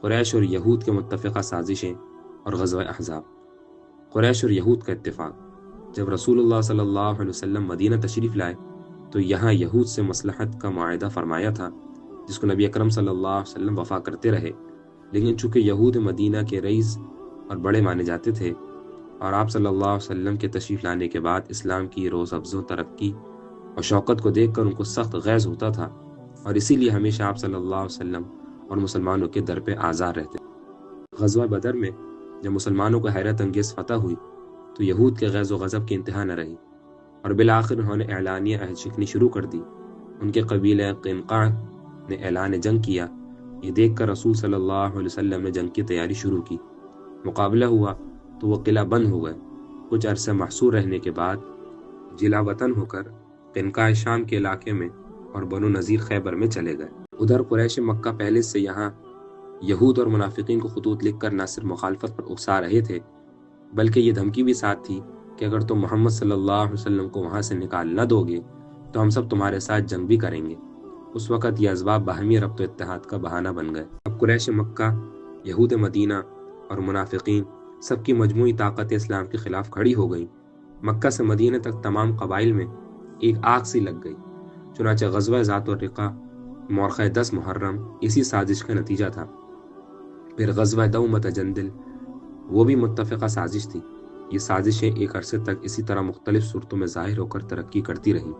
قریش اور یہود کے متفقہ سازشیں اور غزوہ احزاب۔ قریش اور یہود کا اتفاق۔ جب رسول اللہ صلی اللہ علیہ وسلم مدینہ تشریف لائے تو یہاں یہود سے مصلحت کا معاہدہ فرمایا تھا، جس کو نبی اکرم صلی اللہ علیہ وسلم وفا کرتے رہے، لیکن چونکہ یہود مدینہ کے رئیس اور بڑے مانے جاتے تھے اور آپ صلی اللہ علیہ وسلم کے تشریف لانے کے بعد اسلام کی روز افزوں ترقی اور شوکت کو دیکھ کر ان کو سخت غیظ ہوتا تھا، اور اسی لیے ہمیشہ آپ صلی اللہ علیہ وسلم اور مسلمانوں کے در پہ آزار رہتے۔ غزوہ بدر میں جب مسلمانوں کو حیرت انگیز فتح ہوئی تو یہود کے غیظ و غضب کی انتہا نہ رہی، اور بالآخر انہوں نے اعلانیہ عہد شکنی شروع کر دی۔ ان کے قبیلہ قینقاع نے اعلان جنگ کیا۔ یہ دیکھ کر رسول صلی اللہ علیہ وسلم نے جنگ کی تیاری شروع کی۔ مقابلہ ہوا تو وہ قلعہ بند ہو گئے۔ کچھ عرصہ محصور رہنے کے بعد جلا وطن ہو کر قینقاع شام کے علاقے میں اور بنو نذیر خیبر میں چلے گئے۔ ادھر قریش مکہ پہلے سے یہاں یہود اور منافقین کو خطوط لکھ کر نہ صرف مخالفت پر اکسا رہے تھے، بلکہ یہ دھمکی بھی ساتھ تھی کہ اگر تم محمد صلی اللہ علیہ وسلم کو وہاں سے نکال نہ دو گے تو ہم سب تمہارے ساتھ جنگ بھی کریں گے۔ اس وقت یہ اسباب باہمی ربط و اتحاد کا بہانہ بن گئے۔ اب قریش مکہ، یہود مدینہ اور منافقین سب کی مجموعی طاقت اسلام کے خلاف کھڑی ہو گئی۔ مکہ سے مدینہ تک تمام قبائل میں ایک آگ سی لگ گئی۔ چنانچہ غزوہ ذات الرقاع مورخہ 10 محرم اسی سازش کا نتیجہ تھا۔ پھر غزوہ دومۃ جندل، وہ بھی متفقہ سازش تھی۔ یہ سازشیں ایک عرصے تک اسی طرح مختلف صورتوں میں ظاہر ہو کر ترقی کرتی رہیں۔